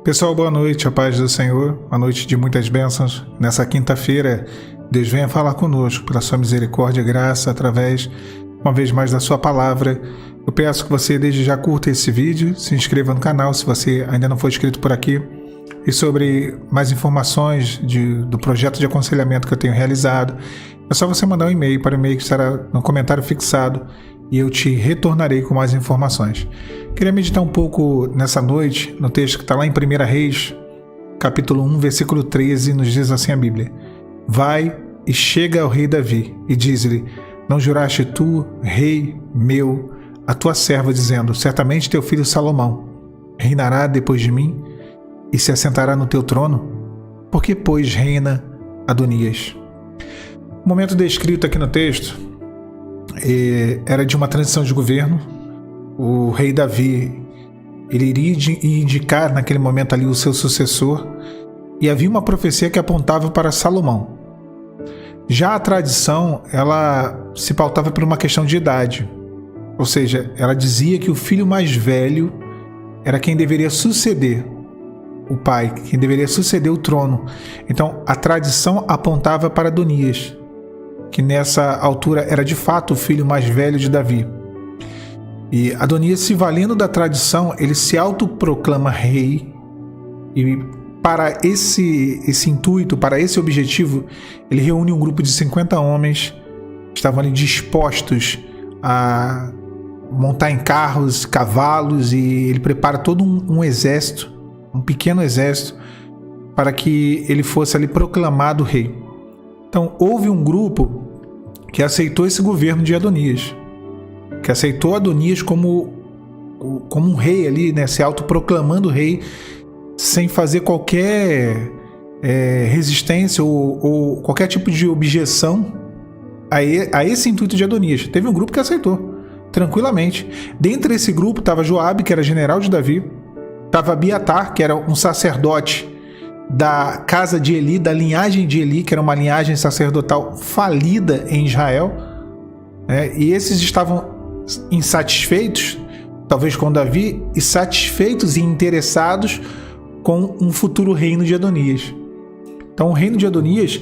Pessoal, boa noite, a paz do Senhor, uma noite de muitas bênçãos. Nessa quinta-feira, Deus venha falar conosco pela sua misericórdia e graça, através, uma vez mais, da sua palavra. Eu peço que você desde já curta esse vídeo, se inscreva no canal se você ainda não for inscrito por aqui. E sobre mais informações do projeto de aconselhamento que eu tenho realizado, é só você mandar um e-mail para o e-mail que estará no comentário fixado e eu te retornarei com mais informações. Queria meditar um pouco nessa noite no texto que está lá em 1 Reis, capítulo 1, versículo 13, nos diz assim a Bíblia: Vai e chega ao rei Davi e diz-lhe: Não juraste tu, rei meu, a tua serva, dizendo: Certamente teu filho Salomão reinará depois de mim e se assentará no teu trono? Por que, pois, reina Adonias? O momento descrito aqui no texto era de uma transição de governo. O rei Davi, ele iria indicar naquele momento ali o seu sucessor, e havia uma profecia que apontava para Salomão. Já a tradição, ela se pautava por uma questão de idade, ou seja, ela dizia que o filho mais velho era quem deveria suceder o pai, quem deveria suceder o trono. Então a tradição apontava para Adonias, que nessa altura era de fato o filho mais velho de Davi. E Adonias, se valendo da tradição, ele se autoproclama rei, e para esse intuito, para esse objetivo, ele reúne um grupo de 50 homens que estavam ali dispostos a montar em carros, cavalos, e ele prepara todo um exército, um pequeno exército, para que ele fosse ali proclamado rei. Então houve um grupo que aceitou esse governo de Adonias, que aceitou Adonias como um rei ali, né, se autoproclamando rei, sem fazer qualquer resistência ou qualquer tipo de objeção a esse intuito de Adonias. Teve um grupo que aceitou tranquilamente. Dentre esse grupo estava Joabe, que era general de Davi, estava Abiatar, que era um sacerdote da casa de Eli, da linhagem de Eli, que era uma linhagem sacerdotal falida em Israel, e esses estavam insatisfeitos, talvez com Davi, e satisfeitos e interessados com um futuro reino de Adonias. Então o reino de Adonias,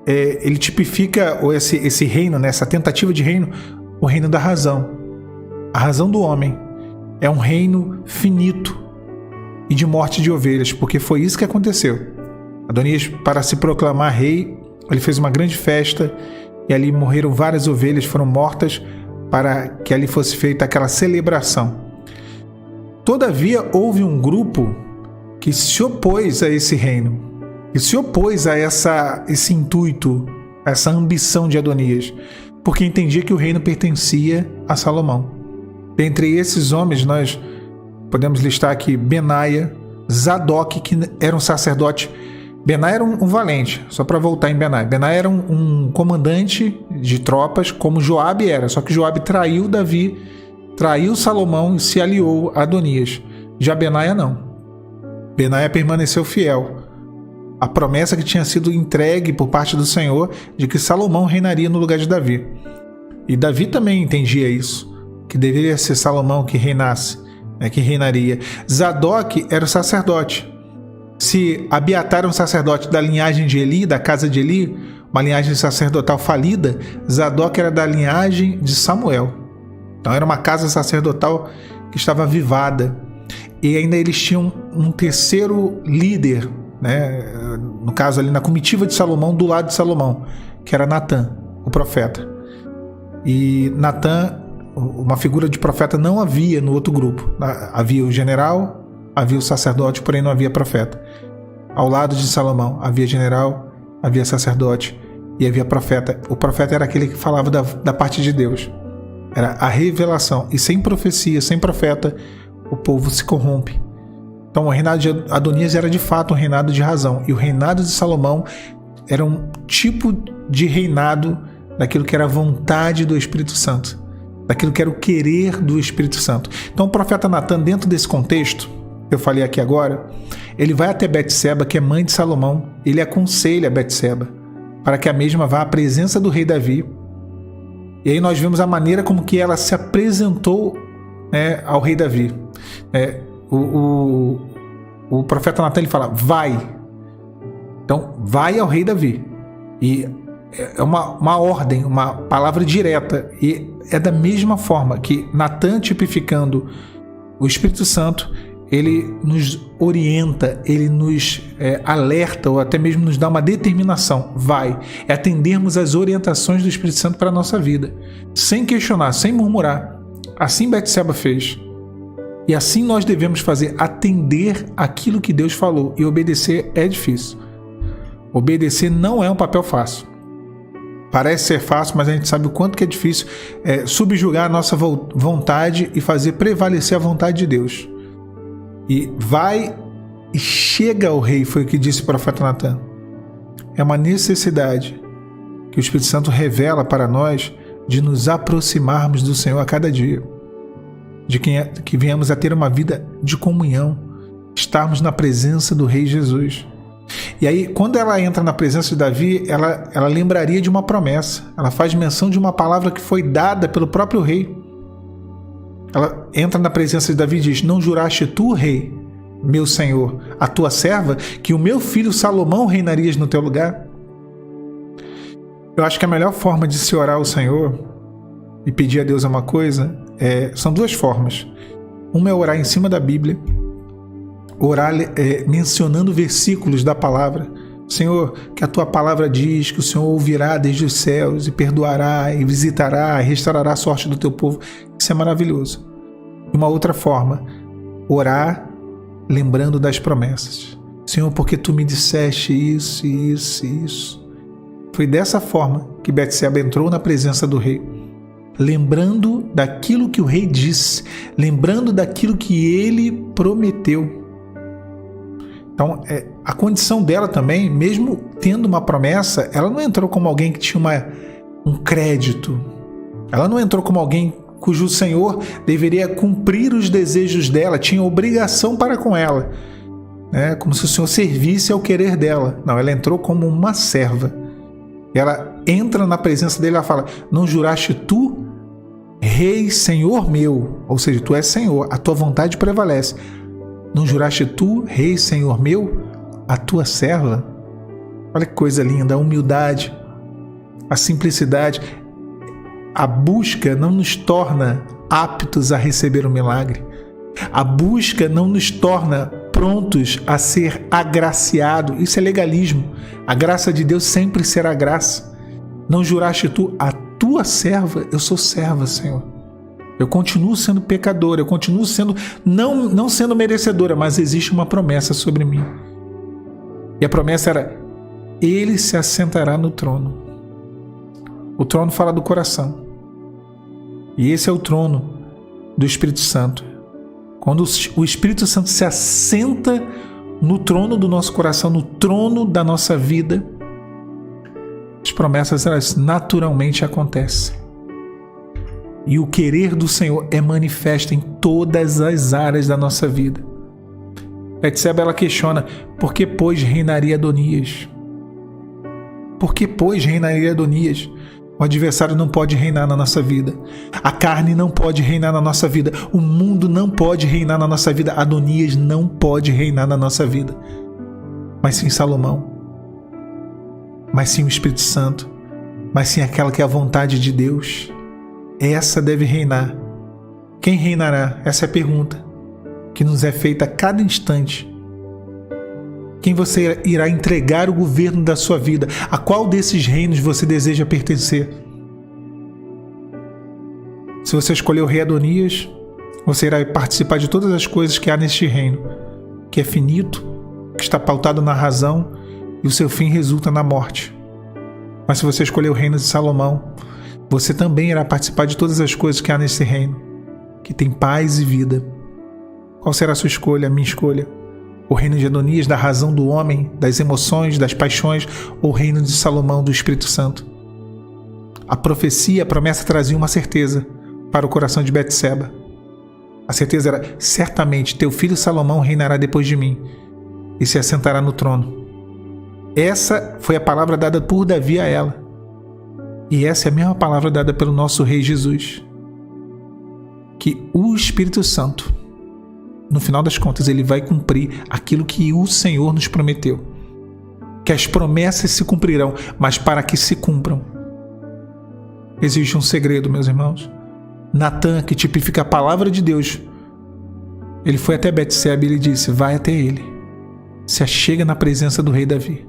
ele tipifica esse reino, né, essa tentativa de reino, o reino da razão, a razão do homem. É um reino finito e de morte de ovelhas, porque foi isso que aconteceu. Adonias, para se proclamar rei, ele fez uma grande festa, e ali morreram várias ovelhas, foram mortas, para que ali fosse feita aquela celebração. Todavia, houve um grupo que se opôs a esse reino, que se opôs a esse intuito, a essa ambição de Adonias, porque entendia que o reino pertencia a Salomão. Dentre esses homens, nós podemos listar aqui Benaia, Zadok, que era um sacerdote. Benaia era um valente, só para voltar em Benaia. Benaia era um comandante de tropas, como Joabe era, só que Joabe traiu Davi, traiu Salomão e se aliou a Adonias. Já Benaia não. Benaia permaneceu fiel à promessa que tinha sido entregue por parte do Senhor de que Salomão reinaria no lugar de Davi. E Davi também entendia isso, que deveria ser Salomão que reinasse, que reinaria. Zadok era o sacerdote. Se Abiatar era um sacerdote da linhagem de Eli, da casa de Eli, uma linhagem sacerdotal falida, Zadok era da linhagem de Samuel. Então era uma casa sacerdotal que estava avivada. E ainda eles tinham um terceiro líder, né? No caso ali na comitiva de Salomão, do lado de Salomão, que era Natã, o profeta. E Natã, uma figura de profeta, não havia no outro grupo. Havia o general, havia o sacerdote, porém não havia profeta. Ao lado de Salomão havia general, havia sacerdote e havia profeta. O profeta era aquele que falava da parte de Deus. Era a revelação. E sem profecia, sem profeta, o povo se corrompe. Então o reinado de Adonias era de fato um reinado de razão. E o reinado de Salomão era um tipo de reinado daquilo que era a vontade do Espírito Santo, daquilo que era o querer do Espírito Santo. Então o profeta Natã, dentro desse contexto que eu falei aqui agora, ele vai até Betseba, que é mãe de Salomão. Ele aconselha Betseba para que a mesma vá à presença do rei Davi. E aí nós vemos a maneira como que ela se apresentou, ao rei Davi. o profeta Natan ele fala, vai. Então, vai ao rei Davi. E é uma ordem, uma palavra direta. E é da mesma forma que Natan, tipificando o Espírito Santo, ele nos orienta, ele nos alerta ou até mesmo nos dá uma determinação. Vai. É atendermos às orientações do Espírito Santo para a nossa vida. Sem questionar, sem murmurar. Assim Betseba fez. E assim nós devemos fazer, atender aquilo que Deus falou. E obedecer é difícil. Obedecer não é um papel fácil. Parece ser fácil, mas a gente sabe o quanto que é difícil subjugar a nossa vontade e fazer prevalecer a vontade de Deus. E vai e chega ao rei, foi o que disse o profeta Natan. É uma necessidade que o Espírito Santo revela para nós de nos aproximarmos do Senhor a cada dia. De que venhamos a ter uma vida de comunhão, estarmos na presença do Rei Jesus. E aí, quando ela entra na presença de Davi, ela lembraria de uma promessa. Ela faz menção de uma palavra que foi dada pelo próprio rei. Ela entra na presença de Davi e diz, não juraste tu, rei, meu senhor, a tua serva, que o meu filho Salomão reinarias no teu lugar? Eu acho que a melhor forma de se orar ao Senhor e pedir a Deus uma coisa, são duas formas. Uma é orar em cima da Bíblia, orar mencionando versículos da palavra. Senhor, que a tua palavra diz que o Senhor ouvirá desde os céus e perdoará e visitará e restaurará a sorte do teu povo. Isso é maravilhoso. E uma outra forma, orar lembrando das promessas. Senhor, porque tu me disseste isso, isso e isso. Foi dessa forma que Betseba entrou na presença do rei, lembrando daquilo que o rei disse, lembrando daquilo que ele prometeu. Então, a condição dela também, mesmo tendo uma promessa, ela não entrou como alguém que tinha um crédito. Ela não entrou como alguém cujo Senhor deveria cumprir os desejos dela, tinha obrigação para com ela, né? Como se o Senhor servisse ao querer dela. Não, ela entrou como uma serva. Ela entra na presença dele e ela fala, não juraste tu, Rei, Senhor meu? Ou seja, tu és Senhor, a tua vontade prevalece. Não juraste tu, Rei, Senhor meu, a tua serva? Olha que coisa linda, a humildade, a simplicidade. A busca não nos torna aptos a receber o milagre. A busca não nos torna prontos a ser agraciado. Isso é legalismo. A graça de Deus sempre será graça. Não juraste tu, a tua serva? Eu sou serva, Senhor. Eu continuo sendo pecadora, eu continuo sendo não sendo merecedora, mas existe uma promessa sobre mim. E a promessa era, ele se assentará no trono. O trono fala do coração. E esse é o trono do Espírito Santo. Quando o Espírito Santo se assenta no trono do nosso coração, no trono da nossa vida, as promessas elas naturalmente acontecem. E o querer do Senhor é manifesto em todas as áreas da nossa vida. Betseba ela questiona, por que pois reinaria Adonias? Por que pois reinaria Adonias? O adversário não pode reinar na nossa vida. A carne não pode reinar na nossa vida. O mundo não pode reinar na nossa vida. Adonias não pode reinar na nossa vida. Mas sim Salomão. Mas sim o Espírito Santo. Mas sim aquela que é a vontade de Deus. Essa deve reinar. Quem reinará? Essa é a pergunta que nos é feita a cada instante. Quem você irá entregar o governo da sua vida? A qual desses reinos você deseja pertencer? Se você escolher o rei Adonias, você irá participar de todas as coisas que há neste reino, que é finito, que está pautado na razão e o seu fim resulta na morte. Mas se você escolher o reino de Salomão, você também irá participar de todas as coisas que há nesse reino, que tem paz e vida. Qual será a sua escolha, a minha escolha? O reino de Adonias, da razão do homem, das emoções, das paixões, ou o reino de Salomão, do Espírito Santo? A profecia, a promessa trazia uma certeza para o coração de Betseba. A certeza era, certamente, teu filho Salomão reinará depois de mim e se assentará no trono. Essa foi a palavra dada por Davi a ela. E essa é a mesma palavra dada pelo nosso Rei Jesus. Que o Espírito Santo no final das contas, ele vai cumprir aquilo que o Senhor nos prometeu. Que as promessas se cumprirão, mas para que se cumpram, existe um segredo, meus irmãos. Natã, que tipifica a palavra de Deus, ele foi até Betseba e ele disse: vai até ele, se achega na presença do rei Davi,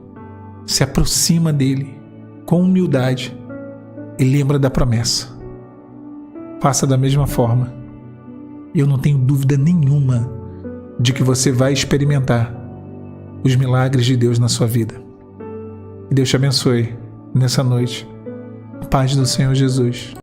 se aproxima dele com humildade e lembra da promessa. Faça da mesma forma. Eu não tenho dúvida nenhuma de que você vai experimentar os milagres de Deus na sua vida. Que Deus te abençoe nessa noite. A paz do Senhor Jesus.